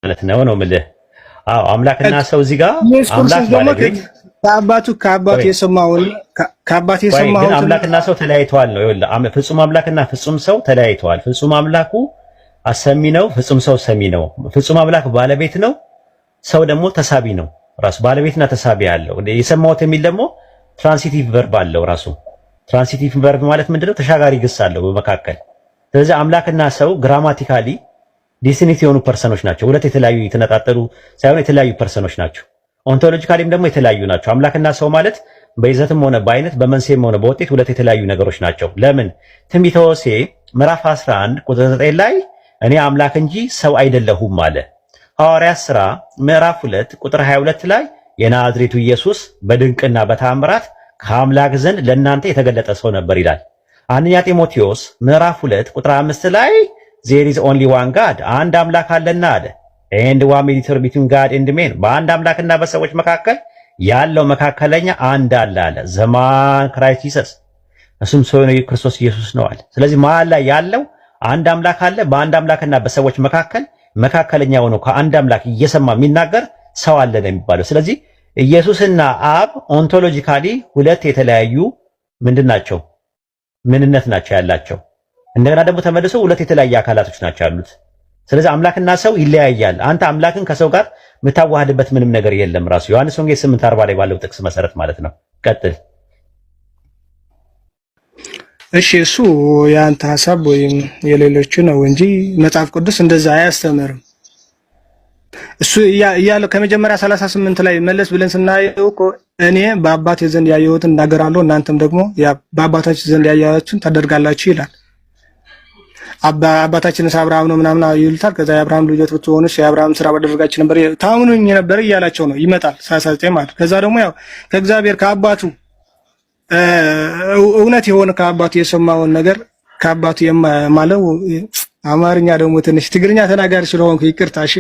ማለት ነው የምልህ። አዎ አምላክና ሰው እዚህ ጋር አምላክ ባለቤት ከአባቱ የሰማውን ግን አምላክና ሰው ተለያይተዋል ነው። ይኸውልህ ፍጹም አምላክና ፍጹም ሰው ተለያይተዋል። ፍጹም አምላኩ አሰሚ ነው፣ ፍጹም ሰው ሰሚ ነው። ፍጹም አምላክ ባለቤት ነው፣ ሰው ደግሞ ተሳቢ ነው። ራሱ ባለቤትና ተሳቢ አለው። የሰማሁት የሚል ደግሞ ትራንሲቲቭ ቨርብ አለው። ራሱ ትራንሲቲቭ ቨርብ ማለት ምንድነው? ተሻጋሪ ግስ አለው በመካከል። ስለዚህ አምላክና ሰው ግራማቲካሊ ዲስቲንክት የሆኑ ፐርሰኖች ናቸው። ሁለት የተለያዩ የተነጣጠሉ ሳይሆን የተለያዩ ፐርሰኖች ናቸው። ኦንቶሎጂካሊም ደግሞ የተለያዩ ናቸው። አምላክና ሰው ማለት በይዘትም ሆነ በአይነት በመንስኤም ሆነ በውጤት ሁለት የተለያዩ ነገሮች ናቸው። ለምን? ትንቢተ ሆሴዕ ምዕራፍ 11 ቁጥር 9 ላይ እኔ አምላክ እንጂ ሰው አይደለሁም አለ። ሐዋርያት ሥራ ምዕራፍ 2 ቁጥር 22 ላይ የናዝሬቱ ኢየሱስ በድንቅና በተአምራት ከአምላክ ዘንድ ለእናንተ የተገለጠ ሰው ነበር ይላል። አንደኛ ጢሞቴዎስ ምዕራፍ 2 ቁጥር 5 ላይ there is only one God አንድ አምላክ አለና አለ። and one mediator between God and men በአንድ አምላክና በሰዎች መካከል ያለው መካከለኛ አንድ አለ አለ። ዘማን ክራይስት ኢየሱስ እሱም ሰው ነው ክርስቶስ ኢየሱስ ነው አለ። ስለዚህ መሀል ላይ ያለው አንድ አምላክ አለ። በአንድ አምላክና በሰዎች መካከል መካከለኛ ሆኖ ከአንድ አምላክ እየሰማ የሚናገር ሰው አለ ነው የሚባለው። ስለዚህ ኢየሱስና አብ ኦንቶሎጂካሊ ሁለት የተለያዩ ምንድን ናቸው? ምንነት ናቸው ያላቸው። እንደገና ደግሞ ተመልሶ ሁለት የተለያየ አካላቶች ናቸው ያሉት። ስለዚህ አምላክና ሰው ይለያያል። አንተ አምላክን ከሰው ጋር የምታዋህድበት ምንም ነገር የለም። ራሱ ዮሐንስ ወንጌል 8:40 ላይ ባለው ጥቅስ መሰረት ማለት ነው። ቀጥል። እሺ እሱ የአንተ ሐሳብ ወይም የሌሎቹ ነው እንጂ መጽሐፍ ቅዱስ እንደዛ አያስተምርም። እሱ እያለው ከመጀመሪያ 38 ላይ መለስ ብለን ስናየው እኮ እኔ በአባቴ ዘንድ ያየሁትን እናገራለሁ እናንተም ደግሞ በአባታችሁ ዘንድ ያያችሁትን ታደርጋላችሁ ይላል። አባታችንስ አብርሃም ነው ምናምን ይሉታል። ከዛ የአብርሃም ልጆች ብትሆኑስ የአብርሃም ስራ ባደረጋችሁ ነበር ታምኑኝ ነበር እያላቸው ነው ይመጣል 39 ማለት። ከዛ ደግሞ ያው ከእግዚአብሔር ከአባቱ እውነት የሆነ ከአባቱ የሰማውን ነገር ከአባቱ የማለው አማርኛ ደግሞ ትንሽ ትግርኛ ተናጋሪ ስለሆንኩ ይቅርታ። እሺ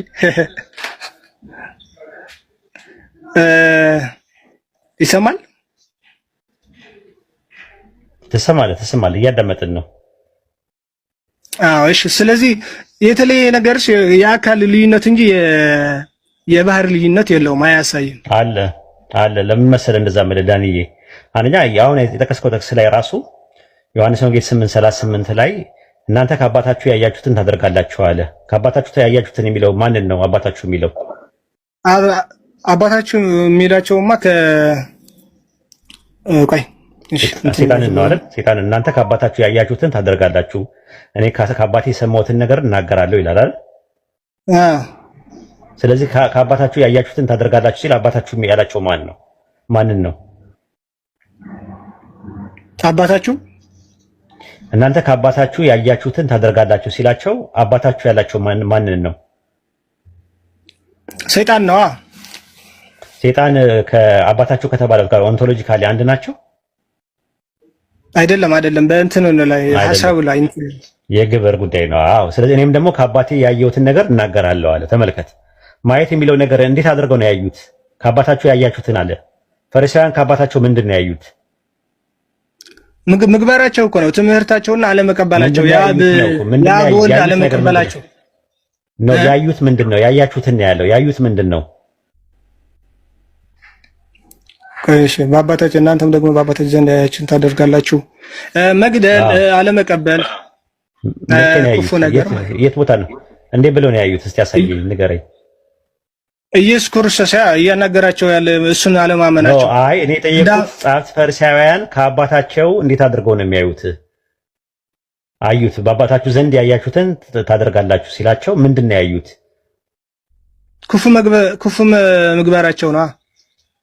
ይሰማል ተሰማል እያዳመጥን ነው። አዎ እሺ። ስለዚህ የተለየ ነገር የአካል ልዩነት እንጂ የባህር ልዩነት የለውም፣ አያሳይም። አለ ለምን መሰለህ እንደዛ መደዳንዬ አንኛ አሁን የጠቀስከው ጥቅስ ላይ ራሱ ዮሐንስ ወንጌል 8:38 ላይ እናንተ ከአባታችሁ ያያችሁትን ታደርጋላችሁ አለ። ከአባታችሁ ያያችሁትን የሚለው ማንን ነው? አባታችሁ የሚለው አባታችሁ የሚላቸውማ ሴጣንን ነው አይደል? ሴጣን እናንተ ከአባታችሁ ያያችሁትን ታደርጋላችሁ፣ እኔ ከአባቴ የሰማሁትን ነገር እናገራለሁ ይላል አይደል? ስለዚህ ከአባታችሁ ያያችሁትን ታደርጋላችሁ ሲል አባታችሁ ያላቸው ማንን ነው? አባታችሁ እናንተ ከአባታችሁ ያያችሁትን ታደርጋላችሁ ሲላቸው አባታችሁ ያላቸው ማንን ነው? ሰይጣን ነው። ሰይጣን ከአባታችሁ ከተባለው ጋር ኦንቶሎጂካሊ አንድ ናቸው? አይደለም። በእንትን ላይ ሐሳቡ ላይ የግብር ጉዳይ ነው። አዎ። ስለዚህ እኔም ደግሞ ከአባቴ ያየሁትን ነገር እናገራለሁ አለ። ተመልከት፣ ማየት የሚለው ነገር እንዴት አድርገው ነው ያዩት? ከአባታችሁ ያያችሁትን አለ። ፈሪሳውያን ከአባታቸው ምንድን ነው ያዩት? ምግባራቸው እኮ ነው፣ ትምህርታቸውና አለመቀበላቸው፣ ወልድ አለመቀበላቸው ነው። ያዩት ምንድን ነው? ያያችሁትን ያለው ያዩት ምንድን ነው? እሺ በአባታችን እናንተም ደግሞ በአባታችን ዘንድ ያያችሁትን ታደርጋላችሁ። መግደል፣ አለመቀበል፣ ክፉ ነገር የት ቦታ ነው? እንዴት ብለው ነው ያዩት? እስቲ ያሳየኝ፣ ንገረኝ። ኢየሱስ ክርስቶስ እያናገራቸው ያለ እሱን አለማመናቸው። አይ እኔ ጠየቁት፣ ጸሐፍት ፈሪሳውያን ከአባታቸው እንዴት አድርገው ነው የሚያዩት? አዩት። በአባታችሁ ዘንድ ያያችሁትን ታደርጋላችሁ ሲላቸው ምንድን ነው ያዩት? ክፉ ምግባራቸው ነው።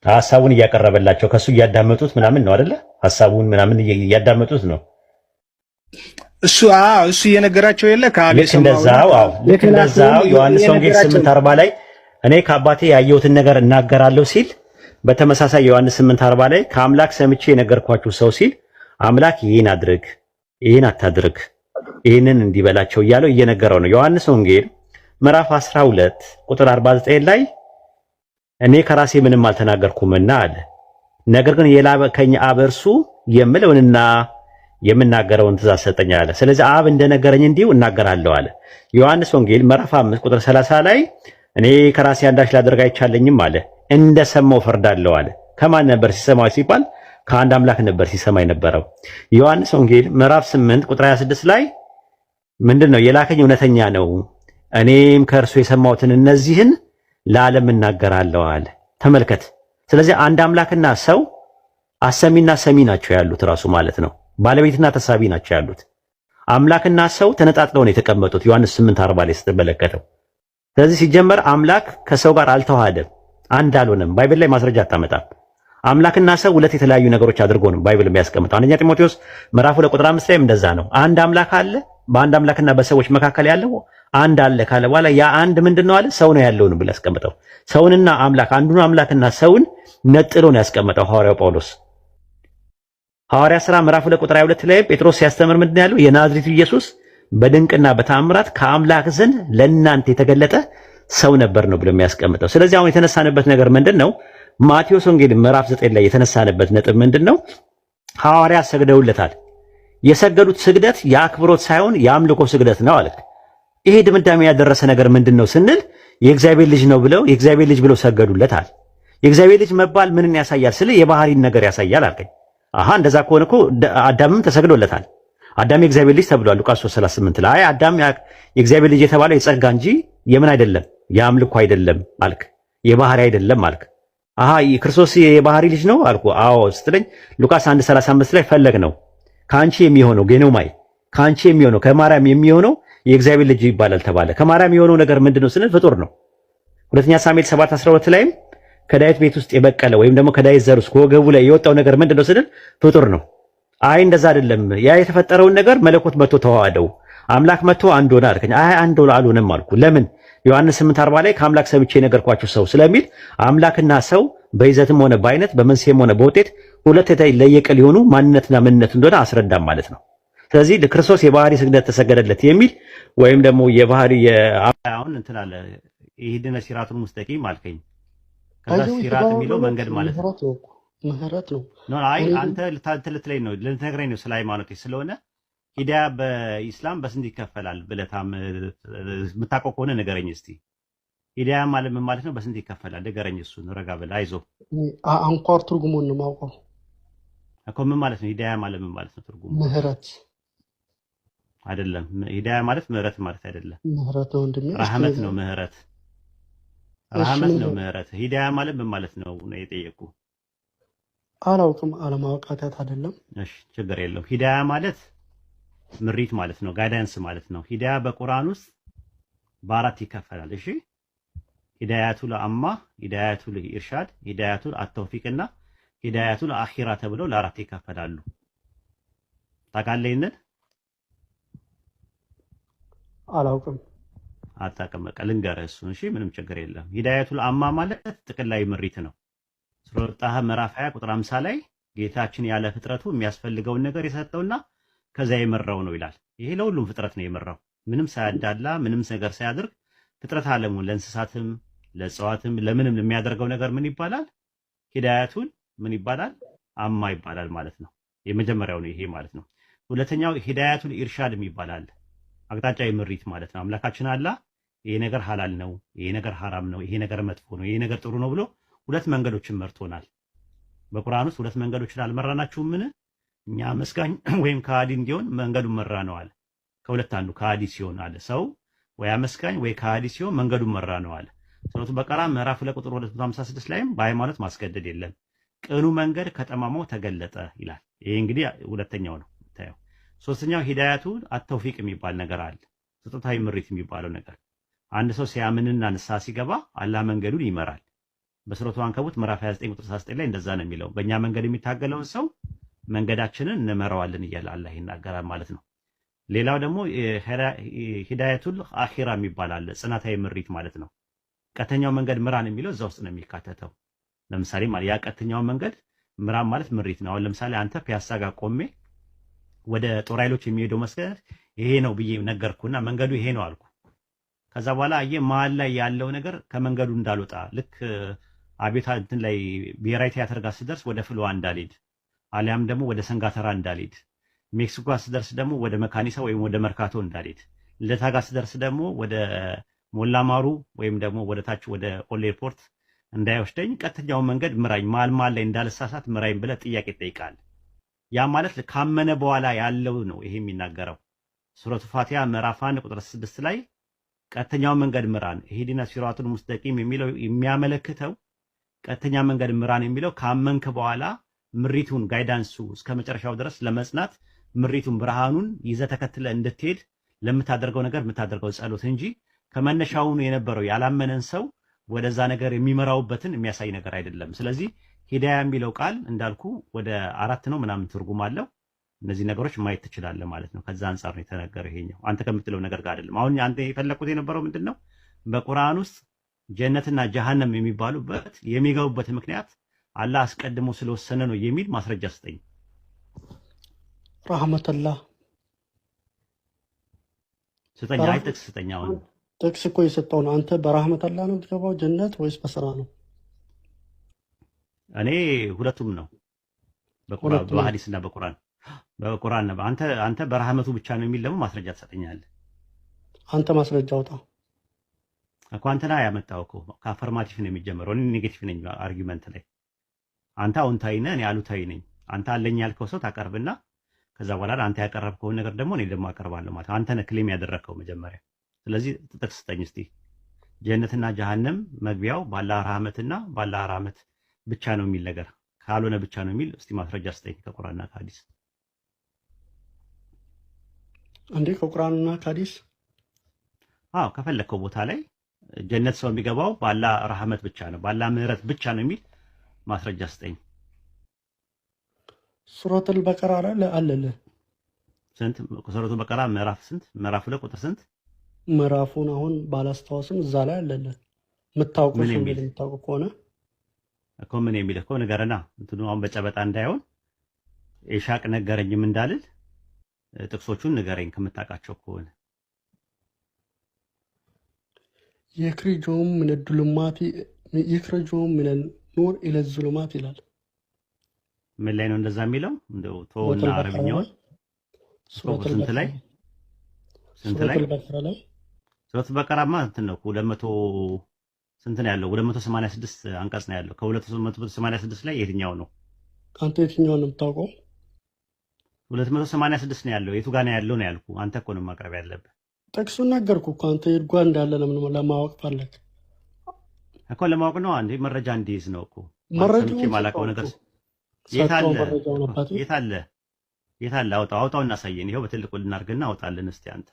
ሐሳቡን እያቀረበላቸው ከሱ እያዳመጡት ምናምን ነው አይደለ? ሐሳቡን ምናምን እያዳመጡት ነው እሱ እየነገራቸው የለ ልክ እንደዛው ዮሐንስ ወንጌል 8:40 ላይ እኔ ከአባቴ ያየሁትን ነገር እናገራለሁ ሲል፣ በተመሳሳይ ዮሐንስ 8:40 ላይ ከአምላክ ሰምቼ የነገርኳችሁ ሰው ሲል አምላክ ይህን አድርግ ይህን አታድርግ ይህንን እንዲበላቸው እያለው እየነገረው ነው። ዮሐንስ ወንጌል ምዕራፍ 12 ቁጥር 49 ላይ እኔ ከራሴ ምንም አልተናገርኩምና አለ፣ ነገር ግን የላከኝ አብ እርሱ የምለውንና የምናገረውን ትእዛዝ ሰጠኝ አለ። ስለዚህ አብ እንደነገረኝ እንዲሁ እናገራለሁ አለ። ዮሐንስ ወንጌል ምዕራፍ 5 ቁጥር 30 ላይ እኔ ከራሴ አንዳች ላደርግ አይቻለኝም አለ። እንደሰማው ፈርዳለሁ አለ። ከማን ነበር ሲሰማው ሲባል ከአንድ አምላክ ነበር ሲሰማ የነበረው። ዮሐንስ ወንጌል ምዕራፍ 8 ቁጥር 26 ላይ ምንድነው? የላከኝ እውነተኛ ነው፣ እኔም ከእርሱ የሰማሁትን እነዚህን ለዓለም እናገራለሁ አለ። ተመልከት። ስለዚህ አንድ አምላክና ሰው አሰሚና ሰሚ ናቸው ያሉት ራሱ ማለት ነው። ባለቤትና ተሳቢ ናቸው ያሉት። አምላክና ሰው ተነጣጥለው ነው የተቀመጡት ዮሐንስ 8:40 ላይ ስትመለከተው። ስለዚህ ሲጀመር አምላክ ከሰው ጋር አልተዋሃደም፣ አንድ አልሆነም። ባይብል ላይ ማስረጃ አታመጣም። አምላክና ሰው ሁለት የተለያዩ ነገሮች አድርጎ ነው ባይብል የሚያስቀምጠው። አንደኛ ጢሞቴዎስ ምዕራፍ 2 ቁጥር 5 ላይ እንደዛ ነው። አንድ አምላክ አለ፣ በአንድ አምላክና በሰዎች መካከል ያለው አንድ አለ ካለ በኋላ ያ አንድ ምንድነው አለ? ሰው ነው ያለው ነው ብሎ ያስቀምጠው። ሰውንና አምላክ አንዱን አምላክና ሰውን ነጥሎ ነው ያስቀመጠው ሐዋርያው ጳውሎስ። ሐዋርያ ሥራ ምዕራፍ 2 ቁጥር 22 ላይ ጴጥሮስ ሲያስተምር ምንድን ያለው? የናዝሬቱ ኢየሱስ በድንቅና በተአምራት ከአምላክ ዘንድ ለእናንተ የተገለጠ ሰው ነበር ነው ብሎ የሚያስቀምጠው። ስለዚህ አሁን የተነሳንበት ነገር ምንድነው? ማቴዎስ ወንጌል ምዕራፍ 9 ላይ የተነሳንበት ነጥብ ምንድነው? ሐዋርያት ሰግደውለታል። የሰገዱት ስግደት የአክብሮት ሳይሆን የአምልኮ ስግደት ነው አለ። ይሄ ድምዳሜ ያደረሰ ነገር ምንድነው ስንል የእግዚአብሔር ልጅ ነው ብለው የእግዚአብሔር ልጅ ብለው ሰገዱለታል። የእግዚአብሔር ልጅ መባል ምንን ያሳያል ስለ የባህሪን ነገር ያሳያል አልከኝ። አሃ እንደዛ ከሆነ እኮ አዳምም ተሰግዶለታል። አዳም የእግዚአብሔር ልጅ ተብሏል ሉቃስ 3:38 ላይ። አዳም የእግዚአብሔር ልጅ የተባለው የጸጋ እንጂ የምን አይደለም የአምልኮ አይደለም አልክ። የባህሪ አይደለም አልክ። አሃ ክርስቶስ የባህሪ ልጅ ነው አልኩ። አዎ ስትለኝ ሉቃስ 1:35 ላይ ፈለግ ነው ካንቺ የሚሆነው ጌኖማይ ካንቺ የሚሆነው ከማርያም የሚሆነው የእግዚአብሔር ልጅ ይባላል ተባለ። ከማርያም የሆነው ነገር ምንድነው ስንል ፍጡር ነው። ሁለተኛ ሳሙኤል 7:12 ላይም ከዳዊት ቤት ውስጥ የበቀለ ወይም ደግሞ ከዳዊት ዘር ውስጥ ከወገቡ ላይ የወጣው ነገር ምንድነው ስንል ፍጡር ነው። አይ እንደዛ አይደለም፣ ያ የተፈጠረውን ነገር መለኮት መጥቶ ተዋሃደው አምላክ መጥቶ አንድ ሆነ አልከኝ። አይ አንድ አልሆነም አልኩ። ለምን? ዮሐንስ 8:40 ላይ ከአምላክ ሰምቼ ነገርኳችሁ ሰው ስለሚል አምላክና ሰው በይዘትም ሆነ በአይነት በመንስኤም ሆነ በውጤት ሁለት ለየቅል የሆኑ ማንነትና ምንነት እንደሆነ አስረዳም ማለት ነው። ስለዚህ ለክርስቶስ የባህሪ ስግደት ተሰገደለት የሚል ወይም ደግሞ የባህሪ አሁን እንትን አለ ይሄድነ ሲራቱን ሙስተቂም አልከኝ። ከዛ ሲራት የሚለው መንገድ ማለት ነው። ምህረት ነው። አይ አንተ ልትለኝ ነው ልትነግረኝ ነው ስለ ሃይማኖት ስለሆነ ሂዳያ በኢስላም በስንት ይከፈላል ብለታም የምታውቀው ከሆነ ንገረኝ እስቲ። ሂዳያ ማለት ምን ማለት ነው? በስንት ይከፈላል ንገረኝ። እሱን ረጋ ብለህ አይዞህ። አንኳር ትርጉሙን ነው የማውቀው እኮ። ምን ማለት ነው ሂዳያ ማለት? ምን ማለት ነው ትርጉሙ? ምህረት አይደለም። ሂዳያ ማለት ምህረት ማለት አይደለም። ምህረት ነው ወንድሜ፣ ረህመት ነው ምህረት፣ ረህመት ነው ምህረት። ሂዳያ ማለት ምን ማለት ነው ነው የጠየቁ። አላውቅም፣ አለማወቅ ኃጢአት አይደለም። እሺ ችግር የለውም። ሂዳያ ማለት ምሪት ማለት ነው፣ ጋይዳንስ ማለት ነው። ሂዳያ በቁርአን ውስጥ በአራት ይከፈላል። እሺ ሂዳያቱል አማ፣ ሂዳያቱል ኢርሻድ፣ ሂዳያቱል አተውፊቅ እና ሂዳያቱል አኺራ ተብለው ለአራት ይከፈላሉ። ታውቃለህ ይሄንን? አላውቅም። አታውቅም? በቃ ልንገርህ እሱን። እሺ ምንም ችግር የለም። ሂዳያቱል አማ ማለት ጥቅላዊ ምሪት ነው። ሱረቱ ጣሃ ምዕራፍ 20 ቁጥር 50 ላይ ጌታችን ያለ ፍጥረቱ የሚያስፈልገውን ነገር የሰጠውና ከዛ የመራው ነው ይላል። ይሄ ለሁሉም ፍጥረት ነው የመራው፣ ምንም ሳያዳላ ምንም ነገር ሳያደርግ ፍጥረት ዓለሙን ለእንስሳትም ለእጽዋትም ለምንም የሚያደርገው ነገር ምን ይባላል? ሂዳያቱን ምን ይባላል? አማ ይባላል ማለት ነው። የመጀመሪያው ነው ይሄ ማለት ነው። ሁለተኛው ሂዳያቱል ኢርሻድ ይባላል። አቅጣጫዊ ምሪት ማለት ነው። አምላካችን አላህ ይሄ ነገር ሐላል ነው፣ ይሄ ነገር ሐራም ነው፣ ይሄ ነገር መጥፎ ነው፣ ይሄ ነገር ጥሩ ነው ብሎ ሁለት መንገዶችን መርቶናል። በቁርአን ውስጥ ሁለት መንገዶችን አልመራናችሁም? ምን እኛ መስጋኝ ወይም ከሃዲ እንዲሆን መንገዱን መራ ነው አለ። ከሁለት አንዱ ከሃዲ ሲሆን አለ ሰው ወይ አመስጋኝ ወይ ከሃዲ ሲሆን መንገዱን መራ ነው አለ። ሱረቱ በቀራ ምዕራፍ 2 ቁጥር 256 ላይም በሃይማኖት ማስገደድ የለም ቅኑ መንገድ ከጠማማው ተገለጠ ይላል። ይሄ እንግዲህ ሁለተኛው ነው ታየው። ሶስተኛው ሂዳያቱ አተውፊቅ የሚባል ነገር አለ። ስጦታዊ ምሪት የሚባለው ነገር አንድ ሰው ሲያምንና ንስሐ ሲገባ አላህ መንገዱን ይመራል። በሱረቱ አንከቡት ምዕራፍ 29 ቁጥር 39 ላይ እንደዛ ነው የሚለው። በእኛ መንገድ የሚታገለውን ሰው መንገዳችንን እንመራዋለን እያለ አላህ ይናገራል ማለት ነው። ሌላው ደግሞ ሂዳያቱል አኺራ የሚባል አለ። ጽናታዊ ምሪት ማለት ነው። ቀጥተኛው መንገድ ምራን የሚለው እዛ ውስጥ ነው የሚካተተው። ለምሳሌ ማለት ያ ቀጥተኛው መንገድ ምራን ማለት ምሪት ነው። አሁን ለምሳሌ አንተ ፒያሳ ጋር ቆሜ ወደ ጦር ኃይሎች የሚሄደው መስገድ ይሄ ነው ብዬ ነገርኩና መንገዱ ይሄ ነው አልኩ። ከዛ በኋላ አየህ መሀል ላይ ያለው ነገር ከመንገዱ እንዳልወጣ ልክ አቤት እንትን ላይ ብሔራዊ ቲያትር ጋር ስደርስ ወደ ፍልዋ እንዳልሄድ አሊያም ደግሞ ወደ ሰንጋተራ እንዳልሄድ፣ ሜክሲኮ ጋር ስደርስ ደግሞ ወደ መካኒሳ ወይም ወደ መርካቶ እንዳልሄድ፣ ልደታ ጋር ስደርስ ደግሞ ወደ ሞላ ማሩ ወይም ደግሞ ወደታች ወደ ኦል ኤርፖርት እንዳይወስደኝ ቀጥተኛውን መንገድ ምራኝ፣ ማል ላይ እንዳልሳሳት ምራኝ ብለህ ጥያቄ ትጠይቃለህ። ያ ማለት ካመነ በኋላ ያለው ነው ይሄ የሚናገረው። ሱረቱ ፋቲሃ ምዕራፍ 1 ቁጥር 6 ላይ ቀጥተኛውን መንገድ ምራን ኢህዲነ ሲራቱል ሙስተቂም የሚለው የሚያመለክተው ቀጥተኛ መንገድ ምራን የሚለው ካመንክ በኋላ ምሪቱን ጋይዳንሱ እስከ መጨረሻው ድረስ ለመጽናት ምሪቱን ብርሃኑን ይዘህ ተከትለ እንድትሄድ ለምታደርገው ነገር የምታደርገው ጸሎት እንጂ ከመነሻውኑ የነበረው ያላመነን ሰው ወደዛ ነገር የሚመራውበትን የሚያሳይ ነገር አይደለም። ስለዚህ ሂዳያ የሚለው ቃል እንዳልኩ ወደ 4 ነው ምናምን ትርጉም አለው። እነዚህ ነገሮች ማየት ትችላለህ ማለት ነው። ከዛ አንፃር ነው የተነገረው ይሄኛው አንተ ከምትለው ነገር ጋር አይደለም። አሁን አንተ የፈለኩት የነበረው ምንድነው በቁርአን ውስጥ ጀነትና ጀሃነም የሚባሉበት የሚገቡበት ምክንያት አላህ አስቀድሞ ስለወሰነ ነው የሚል ማስረጃ ስጠኝ። ረህመተላህ ስጠኝ። አይ ጥቅስ ስጠኝ። አሁን ጥቅስ እኮ የሰጠው ነው። አንተ በረህመተላህ ነው የምትገባው ጀነት ወይስ በስራ ነው? እኔ ሁለቱም ነው፣ በሐዲስና በቁርአን። በቁርአን ነው። አንተ በረህመቱ ብቻ ነው የሚል ደግሞ ማስረጃ ትሰጠኛለህ። አንተ ማስረጃ አውጣ እኮ። አንተ ላይ ያመጣው እኮ ከአፈርማቲቭ ነው የሚጀምረው። እኔ ኔጌቲቭ ነኝ አርጊመንት ላይ። አንተ አዎንታዊ ነህ፣ እኔ አሉታዊ ነኝ። አንተ አለኝ ያልከው ሰው ታቀርብና ከዛ በኋላ አንተ ያቀረብከውን ነገር ደግሞ እኔ ደግሞ አቀርባለሁ ማለት አንተ ነህ ክሌም ያደረግከው መጀመሪያ። ስለዚህ ጥቅስ ስጠኝ እስቲ። ጀነትና ጀሃነም መግቢያው ባላህ ረህመትና ባላህ ረህመት ብቻ ነው የሚል ነገር ካልሆነ ብቻ ነው የሚል እስቲ ማስረጃ ስጠኝ ከቁርአንና ከሐዲስ። እንዴ ከቁርአንና ከሐዲስ? አዎ ከፈለከው ቦታ ላይ ጀነት ሰው የሚገባው ባላህ ረህመት ብቻ ነው ባላህ ምህረት ብቻ ነው የሚል ማስረጃ ስጠኝ። ሱረቱል በቀራ ላይ አለለ። ስንት? ሱረቱል በቀራ ምዕራፍ ስንት? ምዕራፍ 2 ቁጥር ስንት? ምዕራፉን አሁን ባላስታውስም እዛ ላይ አለለ። የምታውቁ ከሆነ እኮ ምን የሚል እኮ ንገረና። እንትኑ አሁን በጨበጣ እንዳይሆን ኢሻቅ ነገረኝም እንዳልል ጥቅሶቹን ንገረኝ ከምታውቃቸው ከሆነ። የክሪጆም ምን ዱልማቲ ይክረጆም ምን ኑር ኢለ ዙሉማት ይላል። ምን ላይ ነው እንደዛ የሚለው? እንደው ተወና አረብኛውን ስንት ላይ ሱረቱል በቀራማ እንትን ነው 200 ስንት ነው ያለው? 286 አንቀጽ ነው ያለው። ከ286 ላይ የትኛው ነው? አንተ የትኛውን ነው የምታውቀው? 286 ነው ያለው። የቱ ጋር ነው ያለው ነው ያልኩ። አንተ እኮ ነው ማቅረብ ያለብህ። ጥቅሱን ነገርኩ እኮ አንተ የት ጋር እንዳለ ለምን ለማወቅ ፈለግ እኮ? ለማወቅ ነው አንዴ መረጃ እንዲይዝ ነው እኮ። መረጃው ማላውቀው ነገር የት አለ? አውጣው እናሳየን። ይኸው በትልቁ ልናርግና አውጣልን። እስቲ አንተ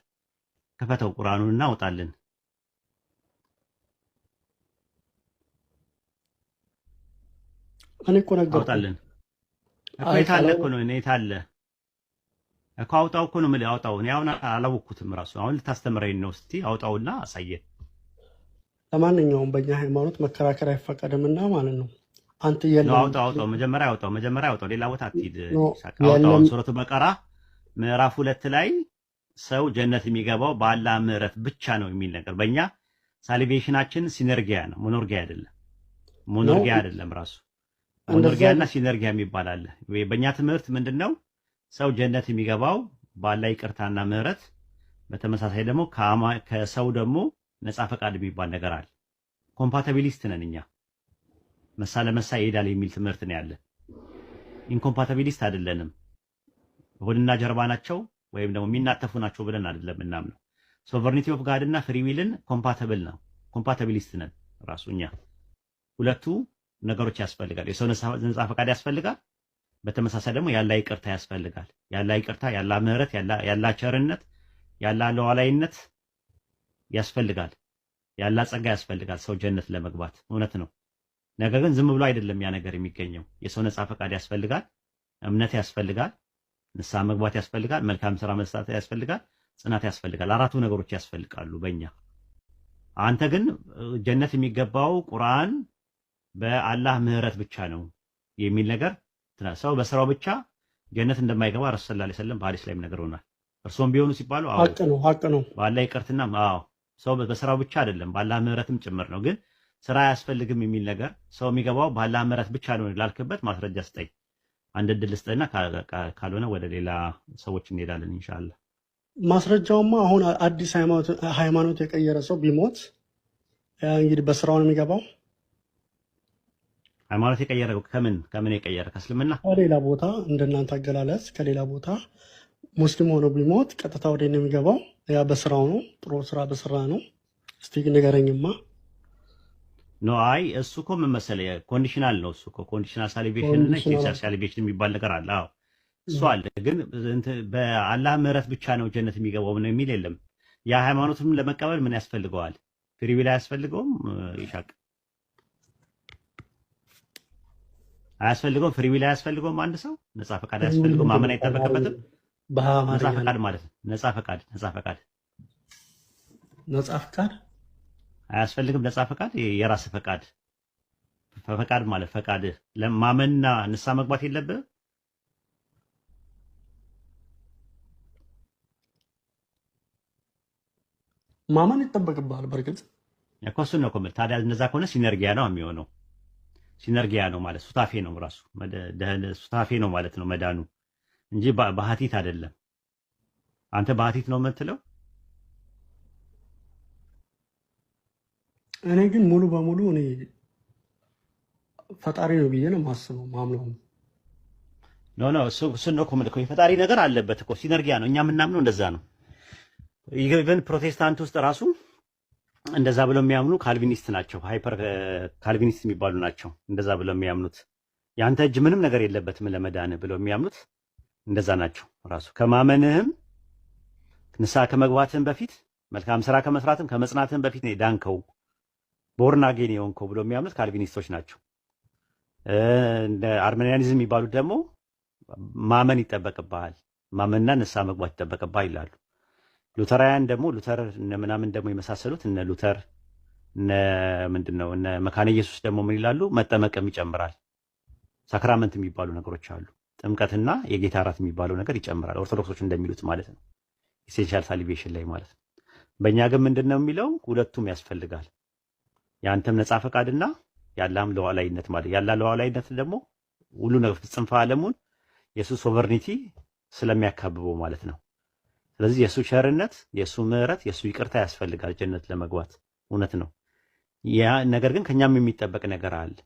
ከፈተው ቁርአኑንና አውጣልን። እኔ እኮ ነገርኩህ። አውጣልን እኮ የት አለ እኮ ነው። እኔ የት አለ እኮ አውጣው እኮ ነው የምልህ። አውጣው። እኔ አሁን አላወቅኩትም ራሱ። አሁን ልታስተምረኝ ነው። እስቲ አውጣውና አሳየን። ለማንኛውም በእኛ ሃይማኖት መከራከር አይፈቀድምና ማለት ነው። አንተ አውጣው። መጀመሪያ አውጣው። ሌላ ቦታ አትሂድ። አውጣው። ሱረቱል በቀራ ምዕራፍ 2 ላይ ሰው ጀነት የሚገባው በአላህ ምህረት ብቻ ነው የሚል ነገር። በእኛ ሳሊቬሽናችን ሲነርጊያ ነው፣ ሞኖርጊያ አይደለም። ሞኖርጊያ አይደለም ራሱ ሞኖርጊያና ሲነርጊያ የሚባል አለ። በእኛ ትምህርት ምንድነው? ሰው ጀነት የሚገባው በአላህ ይቅርታና ምህረት፣ በተመሳሳይ ደግሞ ከሰው ደግሞ ነፃ ፈቃድ የሚባል ነገር አለ። ኮምፓቲቢሊስት ነን እኛ። መሳ ለመሳ ይሄዳል የሚል ትምህርት ነው ያለ። ኢንኮምፓቲቢሊስት አይደለንም። ሆድና ጀርባ ናቸው ወይም ደግሞ የሚናተፉ ናቸው ብለን አይደለም እናምነው። ሶቨርኒቲ ኦፍ ጋድ እና ፍሪ ዊልን ኮምፓቲብል ነው። ኮምፓቲቢሊስት ነን ራሱ እኛ። ሁለቱ ነገሮች ያስፈልጋል። የሰው ነፃ ፈቃድ ያስፈልጋል። በተመሳሳይ ደግሞ ያላ ይቅርታ ያስፈልጋል። ያላ ይቅርታ፣ ያላ ምህረት፣ ያላ ቸርነት፣ ያላ ሉዓላዊነት ያስፈልጋል። ያላ ጸጋ ያስፈልጋል ሰው ጀነት ለመግባት። እውነት ነው። ነገር ግን ዝም ብሎ አይደለም ያ ነገር የሚገኘው። የሰው ነፃ ፈቃድ ያስፈልጋል፣ እምነት ያስፈልጋል፣ ንስሐ መግባት ያስፈልጋል፣ መልካም ስራ መስራት ያስፈልጋል፣ ጽናት ያስፈልጋል። አራቱ ነገሮች ያስፈልጋሉ በእኛ። አንተ ግን ጀነት የሚገባው ቁርአን በአላህ ምህረት ብቻ ነው የሚል ነገር ሰው በስራው ብቻ ጀነት እንደማይገባ ረሱል ሰለላሁ ዐለይሂ ወሰለም በሐዲስ ላይም ነግረውናል። እርሶም ቢሆኑ ሲባሉ ሀቅ ነው በአላህ ይቅርትና ሰው በስራው ብቻ አይደለም በአላህ ምህረትም ጭምር ነው። ግን ስራ አያስፈልግም የሚል ነገር ሰው የሚገባው በአላህ ምህረት ብቻ ነው ላልክበት ማስረጃ ስጠኝ። አንድ እድል ስጠና ካልሆነ ወደ ሌላ ሰዎች እንሄዳለን ኢንሻአላህ። ማስረጃውማ አሁን አዲስ ሃይማኖት የቀየረ ሰው ቢሞት እንግዲህ በስራው ነው የሚገባው። ሃይማኖት የቀየረ ከምን የቀየረ? ከእስልምና ከሌላ ቦታ እንደናንተ አገላለጽ ከሌላ ቦታ ሙስሊም ሆኖ ቢሞት ቀጥታ ወደ ነው የሚገባው። ያ በስራው ነው፣ ጥሩ ስራ በስራ ነው። እስቲ ንገረኝማ። ኖ አይ እሱ እኮ ምን መሰለህ ኮንዲሽናል ነው። እሱ እኮ ኮንዲሽናል ሳሊቬሽን እና ኢሴንሻል ሳሊቬሽን የሚባል ነገር አለ። አዎ እሱ አለ። ግን በአላህ ምህረት ብቻ ነው ጀነት የሚገባው ነው የሚል የለም። ያ ሃይማኖትም ለመቀበል ምን ያስፈልገዋል? ፍሪ ዊል አያስፈልገውም? ይሻቅ አያስፈልገውም? ፍሪ ዊል አያስፈልገውም? አንድ ሰው ነፃ ፈቃድ አያስፈልገውም? ማመን አይጠበቅበትም? ነፃ ፈቃድ ማለት ነው። ነፃ ፈቃድ አያስፈልግም? ነፃ ፈቃድ የራስ ፈቃድ ማለት ፈቃድ ለማመንና ንስሐ መግባት የለብህም? ማመን ይጠበቅብሃል። በእርግጥ እኮ እሱን ነው እኮ የምልህ። ታዲያ እነዛ ከሆነ ሲነርጊያ ነው የሚሆነው። ሲነርጊያ ነው ማለት ሱታፌ ነው ራሱ ሱታፌ ነው ማለት ነው መዳኑ እንጂ ባህቲት አይደለም። አንተ ባህቲት ነው የምትለው። እኔ ግን ሙሉ በሙሉ እኔ ፈጣሪ ነው ብዬ ነው የማስበው ማምነው። ኖ እሱን ነው እኮ የምልህ። የፈጣሪ ነገር አለበት እኮ ሲነርጊያ ነው። እኛ የምናምነው እንደዛ ነው። ኢቨን ፕሮቴስታንት ውስጥ ራሱ እንደዛ ብለው የሚያምኑ ካልቪኒስት ናቸው። ሃይፐር ካልቪኒስት የሚባሉ ናቸው። እንደዛ ብለው የሚያምኑት ያንተ እጅ ምንም ነገር የለበትም ለመዳን ብለው የሚያምኑት እንደዛ ናቸው። ራሱ ከማመንህም ንስሐ ከመግባትህም በፊት መልካም ስራ ከመስራትም ከመጽናትህም በፊት ነው ዳንከው ቦርን አጌን የሆንከው ብለው የሚያምኑት ካልቪኒስቶች ናቸው። እንደ አርሜኒያኒዝም የሚባሉት ደግሞ ማመን ይጠበቅብሃል፣ ማመንና ንስሐ መግባት ይጠበቅብሃል ይላሉ። ሉተራውያን ደግሞ ሉተር እነ ምናምን ደግሞ የመሳሰሉት እነ ሉተር እነ ምንድነው እነ መካነ ኢየሱስ ደግሞ ምን ይላሉ? መጠመቅም ይጨምራል። ሳክራመንት የሚባሉ ነገሮች አሉ። ጥምቀትና የጌታ እራት የሚባለው ነገር ይጨምራል። ኦርቶዶክሶች እንደሚሉት ማለት ነው። ኢሴንሻል ሳሊቬሽን ላይ ማለት ነው። በእኛ ግን ምንድነው የሚለው? ሁለቱም ያስፈልጋል። የአንተም ነፃ ፈቃድና ያላም ሉዓላዊነት ማለት ያላ ሉዓላዊነት ደግሞ ሁሉ ነገር ጽንፈ ዓለሙን የሱ ሶቨርኒቲ ስለሚያካብበው ማለት ነው። ስለዚህ የሱ ቸርነት፣ የሱ ምሕረት፣ የሱ ይቅርታ ያስፈልጋል ጀነት ለመግባት። እውነት ነው ያ። ነገር ግን ከኛም የሚጠበቅ ነገር አለ።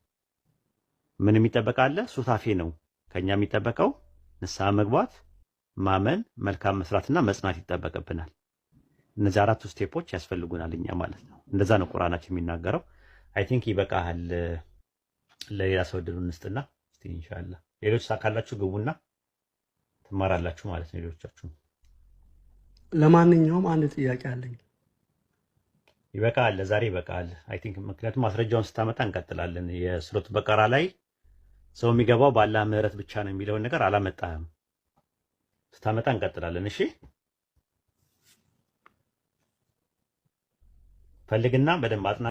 ምን የሚጠበቅ አለ? ሱታፌ ነው። ከኛ የሚጠበቀው ንስሐ መግባት፣ ማመን፣ መልካም መስራትና መጽናት ይጠበቅብናል። እነዚህ አራቱ ስቴፖች ያስፈልጉናል እኛ ማለት ነው። እንደዛ ነው ቁርአናችን የሚናገረው። አይ ቲንክ ይበቃሃል። ለሌላ ሰው እድሉን እንስጥና እስቲ ኢንሻአላህ ሌሎች ሳካላችሁ ግቡና ትማራላችሁ ማለት ነው ሌሎቻችሁ። ለማንኛውም አንድ ጥያቄ አለኝ። ይበቃል፣ ለዛሬ ይበቃል። አይ ቲንክ ምክንያቱም ማስረጃውን ስታመጣ እንቀጥላለን። የሱረቱ በቀራ ላይ ሰው የሚገባው በአላህ ምህረት ብቻ ነው የሚለውን ነገር አላመጣህም። ስታመጣ እንቀጥላለን። እሺ ፈልግና በደንብ አጥና።